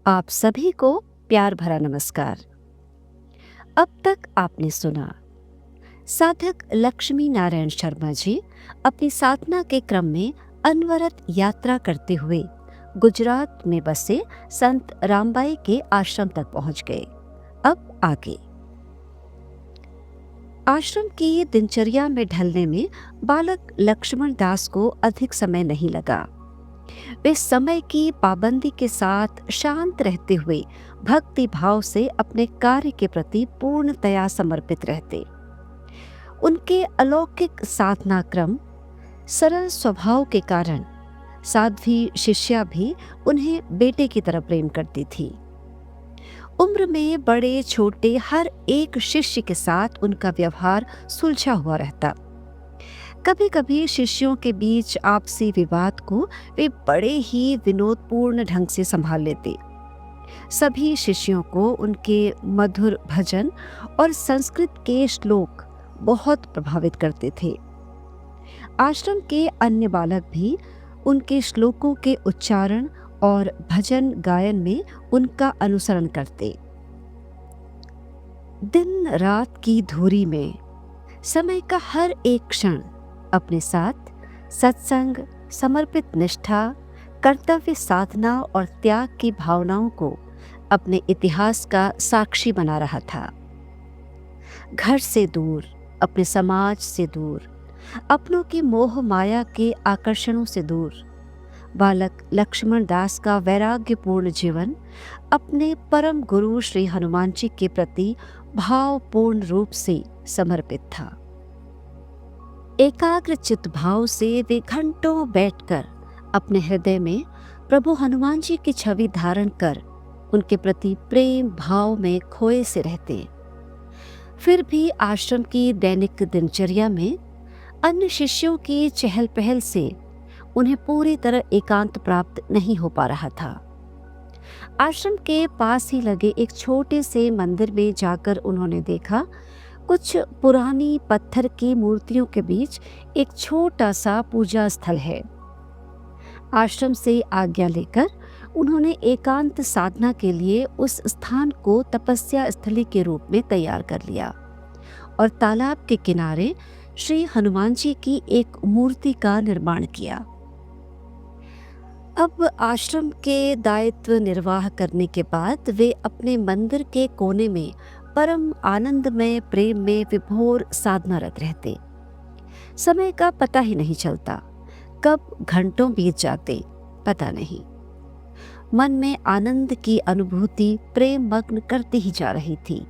आप सभी को प्यार भरा नमस्कार। अब तक आपने सुना साधक लक्ष्मी नारायण शर्मा जी अपनी साधना के क्रम में अनवरत यात्रा करते हुए गुजरात में बसे संत रामबाई के आश्रम तक पहुंच गए। अब आगे आश्रम की दिनचर्या में ढलने में बालक लक्ष्मण दास को अधिक समय नहीं लगा। वे समय की पाबंदी के साथ शांत रहते हुए भक्ति भाव से अपने कार्य के प्रति पूर्णतया समर्पित रहते। उनके अलौकिक साधना क्रम, सरल स्वभाव के कारण साध्वी शिष्या भी उन्हें बेटे की तरह प्रेम करती थी। उम्र में बड़े छोटे हर एक शिष्य के साथ उनका व्यवहार सुलझा हुआ रहता। कभी कभी शिष्यों के बीच आपसी विवाद को वे बड़े ही विनोदपूर्ण ढंग से संभाल लेते। सभी शिष्यों को उनके मधुर भजन और संस्कृत के श्लोक बहुत प्रभावित करते थे। आश्रम के अन्य बालक भी उनके श्लोकों के उच्चारण और भजन गायन में उनका अनुसरण करते। दिन रात की धूरी में समय का हर एक क्षण अपने साथ सत्संग, समर्पित निष्ठा, कर्तव्य साधना और त्याग की भावनाओं को अपने इतिहास का साक्षी बना रहा था। घर से दूर, अपने समाज से दूर, अपनों की मोह माया के आकर्षणों से दूर, बालक लक्ष्मण दास का वैराग्यपूर्ण जीवन अपने परम गुरु श्री हनुमान जी के प्रति भावपूर्ण रूप से समर्पित था। एकाग्र चित्त भाव से वे घंटों बैठकर अपने हृदय में प्रभु हनुमान जी की छवि धारण कर उनके प्रति प्रेम भाव में खोए से रहते। फिर भी आश्रम की दैनिक दिनचर्या में अन्य शिष्यों की चहल पहल से उन्हें पूरी तरह एकांत प्राप्त नहीं हो पा रहा था। आश्रम के पास ही लगे एक छोटे से मंदिर में जाकर उन्होंने देखा, कुछ पुरानी पत्थर की मूर्तियों के बीच एक छोटा सा पूजा स्थल है। आश्रम से आज्ञा लेकर उन्होंने एकांत साधना के लिए उस स्थान को तपस्या स्थली के रूप में तैयार कर लिया और तालाब के किनारे श्री हनुमान जी की एक मूर्ति का निर्माण किया। अब आश्रम के दायित्व निर्वाह करने के बाद वे अपने मंदिर के कोने में परम आनंदमय प्रेम में विभोर साधनारत रहते। समय का पता ही नहीं चलता, कब घंटों बीत जाते पता नहीं। मन में आनंद की अनुभूति प्रेम मग्न करती ही जा रही थी।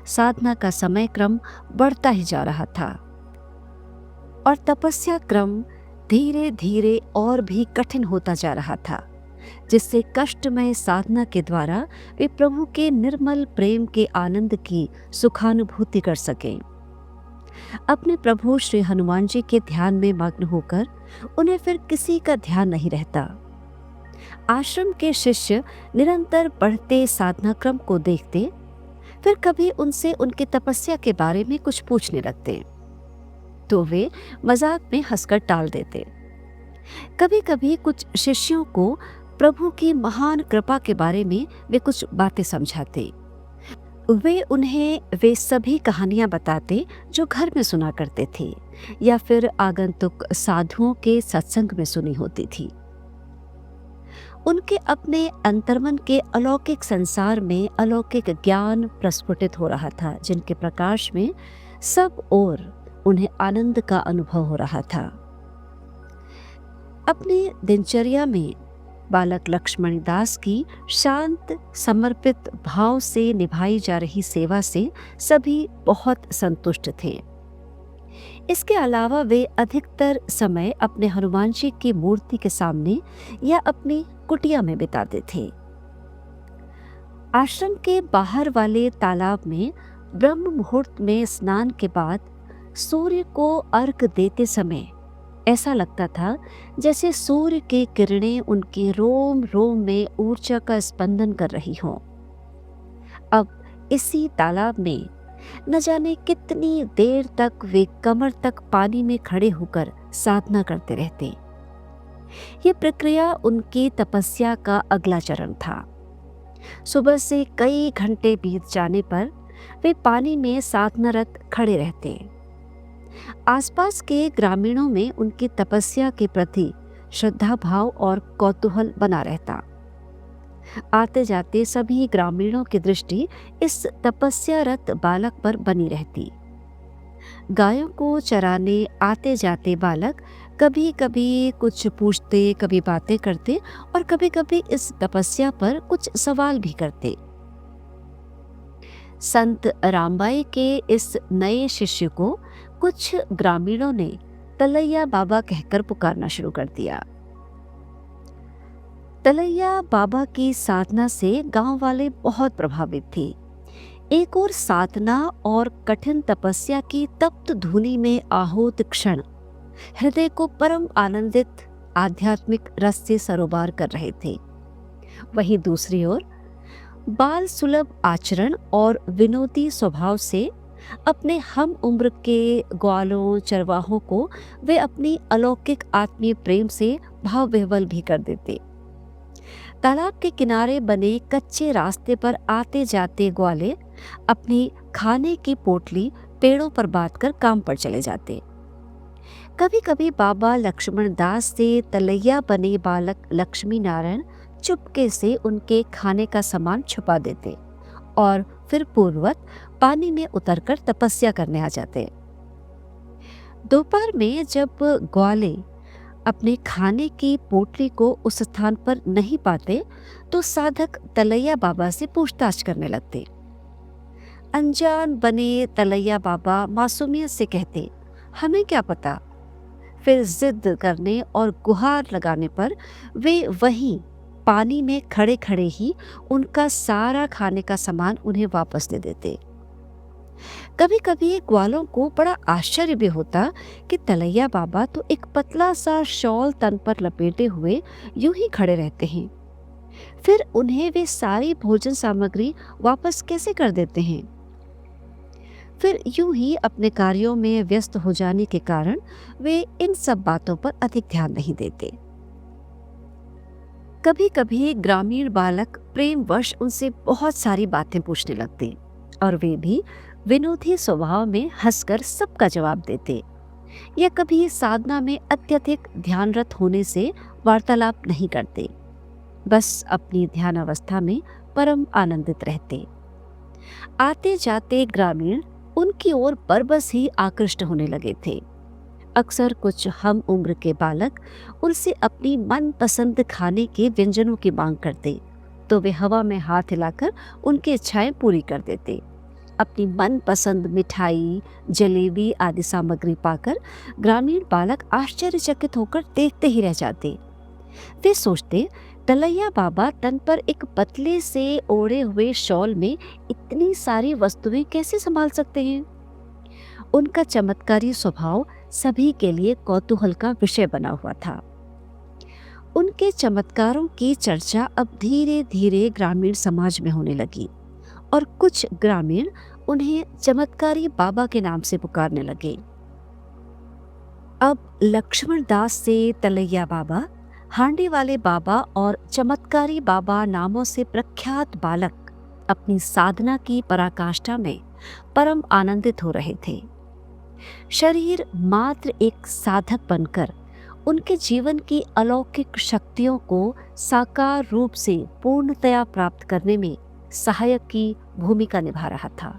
साधना का समय क्रम बढ़ता ही जा रहा था और तपस्या क्रम धीरे धीरे और भी कठिन होता जा रहा था, जिससे कष्टमय साधना के द्वारा वे प्रभु के निर्मल प्रेम के आनंद की सुखानुभूति कर सकें। अपने प्रभु श्री हनुमान जी के ध्यान में मग्न होकर उन्हें फिर किसी का ध्यान नहीं रहता। आश्रम के शिष्य निरंतर बढ़ते साधना क्रम को देखते, फिर कभी उनसे उनकी तपस्या के बारे में कुछ पूछने लगते तो वे मजाक में हंसकर टाल देते। कभी कभी कुछ शिष्यों को प्रभु की महान कृपा के बारे में वे कुछ बातें समझाते। वे उन्हें वे सभी कहानियां बताते जो घर में सुना करते थे या फिर आगंतुक साधुओं के सत्संग में सुनी होती थी। उनके अपने अंतर्मन के अलौकिक संसार में अलौकिक ज्ञान प्रस्फुटित हो रहा था, जिनके प्रकाश में सब ओर उन्हें आनंद का अनुभव हो रहा था। अपनी दिनचर्या में बालक लक्ष्मण दास की शांत समर्पित भाव से निभाई जा रही सेवा से सभी बहुत संतुष्ट थे। इसके अलावा वे अधिकतर समय अपने हनुमान जी की मूर्ति के सामने या अपनी कुटिया में बिताते थे। आश्रम के बाहर वाले तालाब में ब्रह्म मुहूर्त में स्नान के बाद सूर्य को अर्घ देते समय ऐसा लगता था जैसे सूर्य की किरणें उनके रोम रोम में ऊर्जा का स्पंदन कर रही हों। अब इसी तालाब में न जाने कितनी देर तक वे कमर तक पानी में खड़े होकर साधना करते रहते। ये प्रक्रिया उनकी तपस्या का अगला चरण था। सुबह से कई घंटे बीत जाने पर वे पानी में साधनारत खड़े रहते। आसपास के ग्रामीणों में उनकी तपस्या के प्रति श्रद्धा भाव और कौतूहल बना रहता। आते जाते सभी ग्रामीणों की दृष्टि इस तपस्यारत बालक पर बनी रहती। गायों को चराने आते जाते बालक कभी कभी कुछ पूछते, कभी बातें करते और कभी कभी इस तपस्या पर कुछ सवाल भी करते। संत रामबाई के इस नए शिष्य को कुछ ग्रामीणों ने तलैया बाबा कहकर पुकारना शुरू कर दिया। तलैया बाबा की साधना से गांव वाले बहुत प्रभावित थे। एक और साधना और कठिन तपस्या की तप्त धूनि में आहूत क्षण हृदय को परम आनंदित आध्यात्मिक रस से सरोबार कर रहे थे। वहीं दूसरी ओर बाल सुलभ आचरण और विनोदी स्वभाव से अपने हम उम्र के ग्वालों चरवाहों को वे अपनी अलौकिक आत्मीय प्रेम से भाव विह्वल भी कर देते। तालाब के किनारे बने कच्चे रास्ते पर आते जाते ग्वाले अपनी खाने की पोटली पेड़ों पर बांधकर काम पर चले जाते। कभी कभी बाबा लक्ष्मण दास से तलैया बने बालक लक्ष्मी नारायण चुपके से उनके खाने का सामान छुपा देते और फिर पूर्ववत पानी में उतरकर तपस्या करने आ जाते। दोपहर में जब ग्वाले अपने खाने की पोटली को उस स्थान पर नहीं पाते तो साधक तलैया बाबा से पूछताछ करने लगते। अनजान बने तलैया बाबा मासूमियत से कहते, हमें क्या पता। फिर जिद करने और गुहार लगाने पर वे वहीं पानी में खड़े खड़े ही उनका सारा खाने का सामान उन्हें वापस दे देते। कभी कभी ग्वालों को बड़ा आश्चर्य भी होता कि तलैया बाबा तो एक पतला सा शॉल तन पर लपेटे हुए यूं ही खड़े रहते हैं, फिर उन्हें वे सारी भोजन सामग्री वापस कैसे कर देते हैं। फिर यूं ही अपने कार्यों में व्यस्त हो जाने के कारण वे इन सब बातों पर अधिक ध्यान नहीं देते। कभी कभी ग्रामीण बालक प्रेमवश उनसे बहुत सारी बातें पूछने लगते और वे भी विनोदी स्वभाव में हंसकर सबका जवाब देते, या कभी साधना में अत्यधिक ध्यानरत होने से वार्तालाप नहीं करते, बस अपनी ध्यान अवस्था में परम आनंदित रहते। आते जाते ग्रामीण उनकी ओर बरबस ही आकृष्ट होने लगे थे। अक्सर कुछ हम उम्र के बालक उनसे अपनी मनपसंद खाने के व्यंजनों की मांग करते तो वे हवा में हाथ हिलाकर उनकी इच्छाएं पूरी कर देते। अपनी मनपसंद मिठाई, जलेबी आदि सामग्री पाकर ग्रामीण बालक आश्चर्यचकित होकर देखते ही रह जाते। वे सोचते, तलैया बाबा तन पर एक पतले से ओढ़े हुए शॉल में इतनी सारी वस्तुएं कैसे संभाल सकते हैं। उनका चमत्कारी स्वभाव सभी के लिए कौतूहल का विषय बना हुआ था। उनके चमत्कारों की चर्चा अब धीरे धीरे ग्रामीण समाज में होने लगी और कुछ ग्रामीण उन्हें चमत्कारी बाबा के नाम से पुकारने लगे। अब लक्ष्मण दास से तलैया बाबा, हांडी वाले बाबा और चमत्कारी बाबा नामों से प्रख्यात बालक अपनी साधना की पराकाष्ठा में परम आनंदित हो रहे थे। शरीर मात्र एक साधक बनकर उनके जीवन की अलौकिक शक्तियों को साकार रूप से पूर्णतया प्राप्त करने में सहायक की भूमिका निभा रहा था।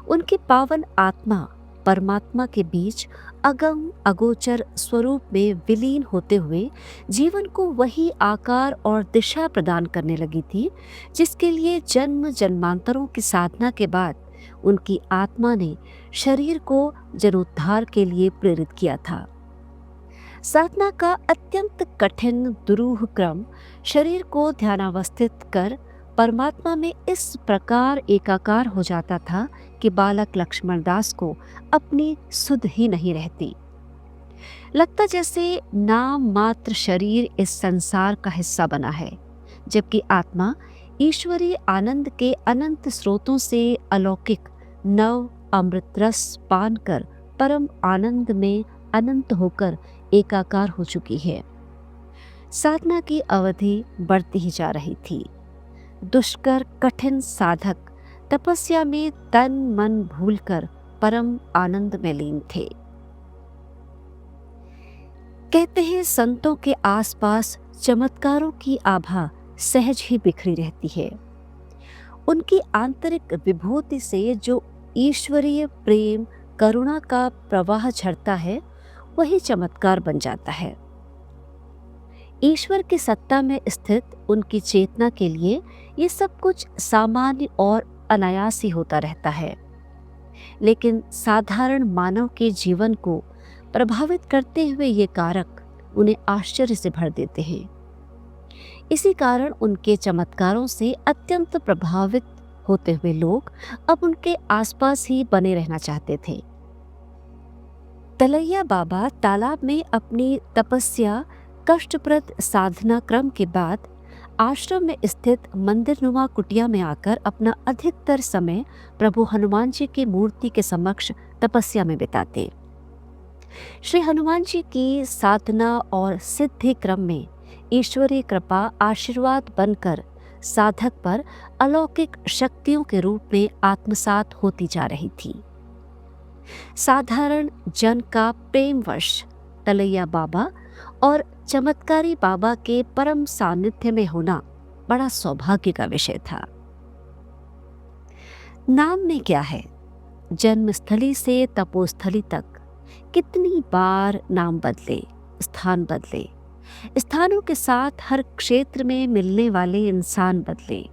उनकी पावन आत्मा परमात्मा के बीच अगम अगोचर स्वरूप में विलीन होते हुए जीवन को वही आकार और दिशा प्रदान करने लगी थी जिसके लिए जन्म जन्मांतरों की साधना के बाद उनकी आत्मा ने शरीर को जन्मोद्धार के लिए प्रेरित किया था। साधना का अत्यंत कठिन दुरूह क्रम शरीर को ध्यानावस्थित कर परमात्मा में इस प्रकार एकाकार हो जाता था कि बालक लक्ष्मण दास को अपनी सुध ही नहीं रहती। लगता जैसे नाम मात्र शरीर इस संसार का हिस्सा बना है, जबकि आत्मा ईश्वरीय आनंद के अनंत स्रोतों से अलौकिक नव अमृत रस पान कर परम आनंद में अनंत होकर एकाकार हो चुकी है। साधना की अवधि बढ़ती ही जा रही थी। दुष्कर कठिन साधक तपस्या में तन मन भूलकर परम आनंद में लीन थे। कहते हैं संतों के आसपास चमत्कारों की आभा सहज ही बिखरी रहती है। उनकी आंतरिक विभूति से जो ईश्वरीय प्रेम करुणा का प्रवाह झरता है वही चमत्कार बन जाता है। ईश्वर की सत्ता में स्थित उनकी चेतना के लिए ये सब कुछ सामान्य और अनायास ही होता रहता है, लेकिन साधारण मानव के जीवन को प्रभावित करते हुए ये कारक उन्हें आश्चर्य से भर देते हैं। इसी कारण उनके चमत्कारों से अत्यंत प्रभावित होते हुए लोग अब उनके आसपास ही बने रहना चाहते थे। तलैया बाबा तालाब में अपनी तपस्या कष्टप्रद साधना क्रम के बाद आश्रम में स्थित मंदिरनुमा कुटिया में आकर अपना अधिकतर समय प्रभु हनुमान जी की मूर्ति के समक्ष तपस्या में बिताते। श्री हनुमान जी की साधना और सिद्धि क्रम में ईश्वरीय कृपा आशीर्वाद बनकर साधक पर अलौकिक शक्तियों के रूप में आत्मसात होती जा रही थी। साधारण जन का प्रेमवश तलैया बाबा और चमत्कारी बाबा के परम सानिध्य में होना बड़ा सौभाग्य का विषय था। नाम में क्या है, जन्मस्थली से तपोस्थली तक कितनी बार नाम बदले, स्थान बदले, स्थानों के साथ हर क्षेत्र में मिलने वाले इंसान बदले।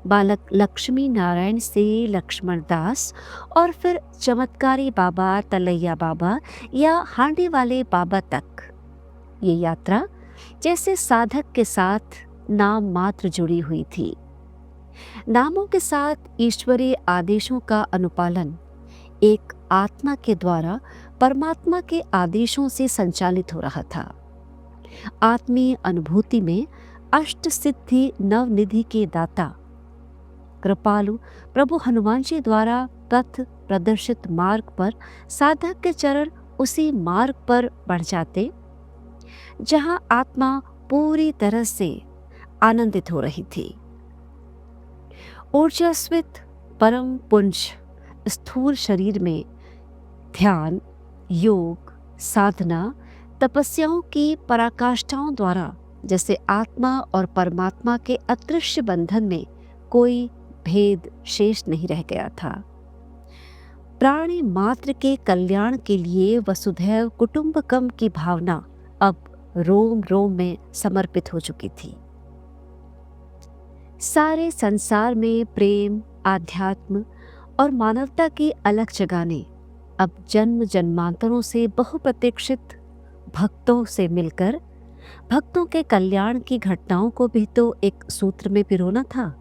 बालक लक्ष्मी नारायण से लक्ष्मण दास और फिर चमत्कारी बाबा तलैया बाबा या हांडी वाले बाबा तक, ये यात्रा जैसे साधक के साथ नाम मात्र जुड़ी हुई थी। नामों के साथ ईश्वरीय आदेशों का अनुपालन एक आत्मा के द्वारा परमात्मा के आदेशों से संचालित हो रहा था। आत्मीय अनुभूति में अष्ट सिद्धि नवनिधि के दाता कृपालु प्रभु हनुमान जी द्वारा पथ प्रदर्शित मार्ग पर साधक के चरण उसी मार्ग पर बढ़ जाते जहां आत्मा पूरी तरह से आनंदित हो रही थी। ऊर्जास्वित परम पुंज स्थूल शरीर में ध्यान, योग, साधना, तपस्याओं की पराकाष्ठाओं द्वारा जैसे आत्मा और परमात्मा के अदृश्य बंधन में कोई भेद शेष नहीं रह गया था। प्राणी मात्र के कल्याण के लिए वसुधैव कुटुंबकम की भावना अब रोम रोम में समर्पित हो चुकी थी। सारे संसार में प्रेम, आध्यात्म और मानवता की अलख जगाने अब जन्म जन्मांतरों से बहुप्रतीक्षित भक्तों से मिलकर भक्तों के कल्याण की घटनाओं को भी तो एक सूत्र में पिरोना था।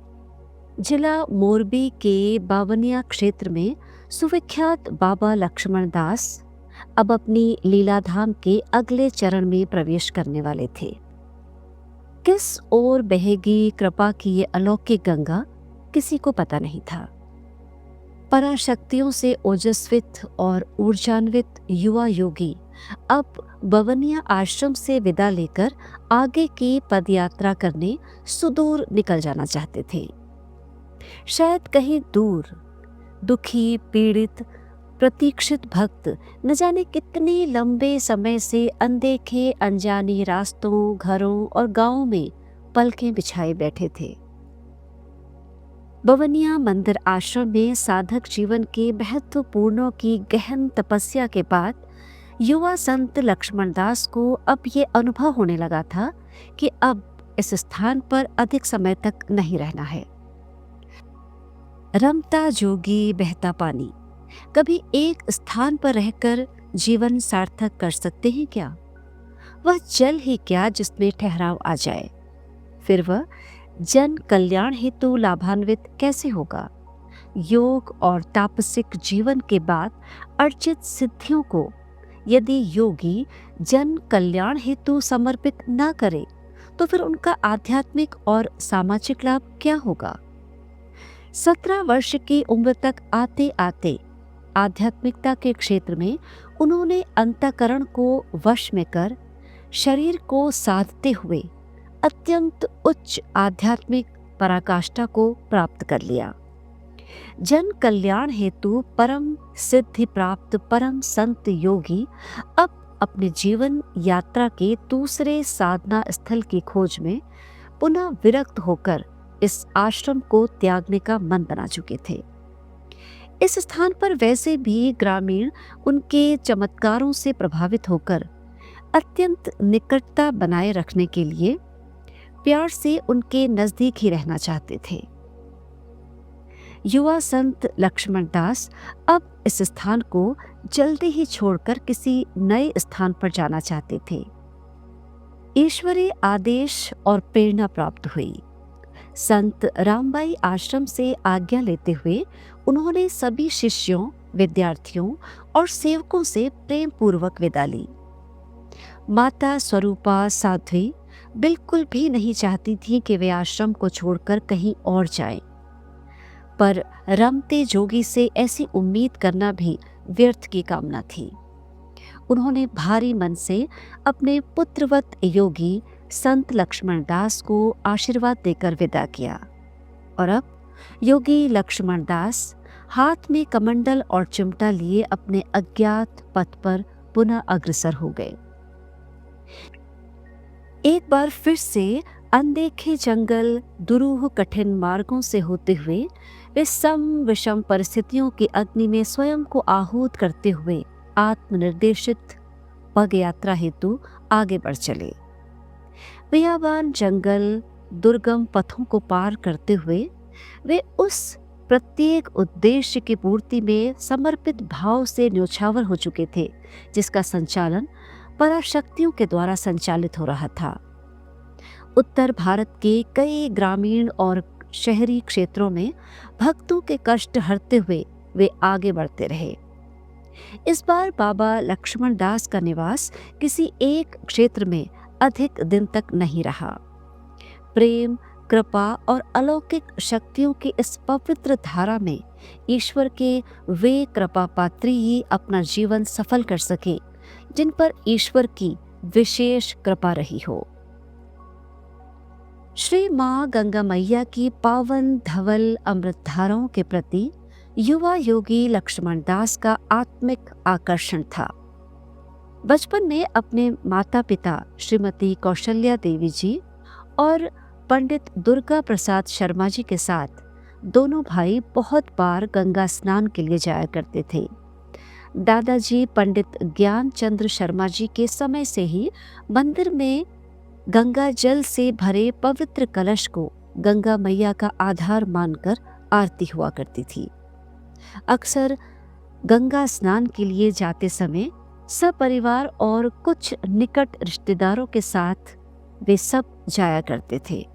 जिला मोरबी के बावनिया क्षेत्र में सुविख्यात बाबा लक्ष्मण दास अब अपनी लीलाधाम के अगले चरण में प्रवेश करने वाले थे। किस ओर बहेगी कृपा की ये अलौकिक गंगा किसी को पता नहीं था। पराशक्तियों से ओजस्वित और ऊर्जान्वित युवा योगी अब बवनिया आश्रम से विदा लेकर आगे की पदयात्रा करने सुदूर निकल जाना चाहते थे। शायद कहीं दूर दुखी, पीड़ित, प्रतीक्षित भक्त न जाने कितने लंबे समय से अनदेखे अनजाने रास्तों, घरों और गांवों में पलकें बिछाए बैठे थे। बवनिया मंदिर आश्रम में साधक जीवन के महत्वपूर्णों की गहन तपस्या के बाद युवा संत लक्ष्मण दास को अब ये अनुभव होने लगा था कि अब इस स्थान पर अधिक समय तक नहीं रहना है। रमता जोगी बहता पानी, कभी एक स्थान पर रहकर जीवन सार्थक कर सकते हैं क्या? वह जल ही क्या जिसमें ठहराव आ जाए, फिर वह जन कल्याण हेतु लाभान्वित कैसे होगा? योग और तापसिक जीवन के बाद अर्जित सिद्धियों को यदि योगी जन कल्याण हेतु समर्पित न करे तो फिर उनका आध्यात्मिक और सामाजिक लाभ क्या होगा? 17 वर्ष की उम्र तक आते आते आध्यात्मिकता के क्षेत्र में उन्होंने अंतःकरण को वश में कर शरीर को साधते हुए अत्यंत उच्च आध्यात्मिक पराकाष्ठा को प्राप्त कर लिया। जन कल्याण हेतु परम सिद्धि प्राप्त परम संत योगी अब अपने जीवन यात्रा के दूसरे साधना स्थल की खोज में पुनः विरक्त होकर इस आश्रम को त्यागने का मन बना चुके थे। इस स्थान पर वैसे भी ग्रामीण उनके चमत्कारों से प्रभावित होकर अत्यंत निकटता बनाए रखने के लिए प्यार से उनके नजदीक ही रहना चाहते थे। युवा संत लक्ष्मण दास अब इस स्थान को जल्दी ही छोड़कर किसी नए स्थान पर जाना चाहते थे। ईश्वरीय आदेश और प्रेरणा प्राप्त हुई। संत रामबाई आश्रम से आज्ञा लेते हुए उन्होंने सभी शिष्यों, विद्यार्थियों और सेवकों से प्रेम पूर्वक विदा ली। माता स्वरूपा साध्वी बिल्कुल भी नहीं चाहती थी कि वे आश्रम को छोड़कर कहीं और जाएं। पर रमते जोगी से ऐसी उम्मीद करना भी व्यर्थ की कामना थी। उन्होंने भारी मन से अपने पुत्रवत योगी संत लक्ष्मण दास को आशीर्वाद देकर विदा किया और अब योगी लक्ष्मण दास हाथ में कमंडल और चिमटा लिए अपने अज्ञात पथ पर पुनः अग्रसर हो गए। एक बार फिर से अनदेखे जंगल, दुरूह कठिन मार्गों से होते हुए वे सम विषम परिस्थितियों की अग्नि में स्वयं को आहूत करते हुए आत्मनिर्देशित पग यात्रा हेतु आगे बढ़ चले। बियाबान जंगल, दुर्गम पथों को पार करते हुए वे उस प्रत्येक उद्देश्य की पूर्ति में समर्पित भाव से न्योछावर हो चुके थे जिसका संचालन पराशक्तियों के द्वारा संचालित हो रहा था। उत्तर भारत के कई ग्रामीण और शहरी क्षेत्रों में भक्तों के कष्ट हरते हुए वे आगे बढ़ते रहे। इस बार बाबा लक्ष्मण दास का निवास किसी एक क्षेत्र में अधिक दिन तक नहीं रहा। प्रेम, कृपा और अलौकिक शक्तियों की इस पवित्र धारा में ईश्वर के वे कृपा पात्री ही अपना जीवन सफल कर सके जिन पर ईश्वर की विशेष कृपा रही हो। श्री माँ गंगा मैया की पावन धवल अमृत धाराओं के प्रति युवा योगी लक्ष्मण दास का आत्मिक आकर्षण था। बचपन में अपने माता पिता श्रीमती कौशल्या देवी जी और पंडित दुर्गा प्रसाद शर्मा जी के साथ दोनों भाई बहुत बार गंगा स्नान के लिए जाया करते थे। दादाजी पंडित ज्ञान चंद्र शर्मा जी के समय से ही मंदिर में गंगा जल से भरे पवित्र कलश को गंगा मैया का आधार मानकर आरती हुआ करती थी। अक्सर गंगा स्नान के लिए जाते समय सपरिवार और कुछ निकट रिश्तेदारों के साथ वे सब जाया करते थे।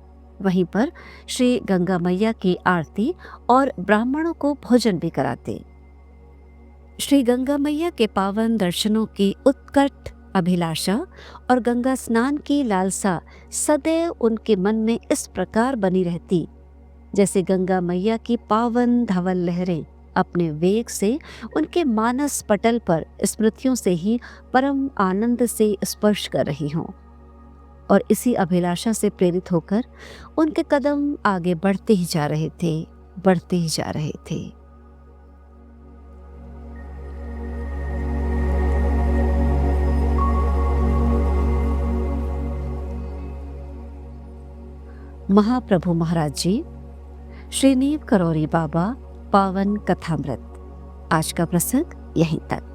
वहीं पर श्री गंगा मैया की आरती और ब्राह्मणों को भोजन भी कराते। श्री गंगा मैया के पावन दर्शनों की उत्कट अभिलाषा और गंगा स्नान की लालसा सदैव उनके मन में इस प्रकार बनी रहती जैसे गंगा मैया की पावन धवल लहरें अपने वेग से उनके मानस पटल पर स्मृतियों से ही परम आनंद से स्पर्श कर रही हों। और इसी अभिलाषा से प्रेरित होकर उनके कदम आगे बढ़ते ही जा रहे थे, बढ़ते ही जा रहे थे। महाप्रभु महाराज जी, श्री नीव करौरी बाबा, पावन कथामृत। आज का प्रसंग यहीं तक।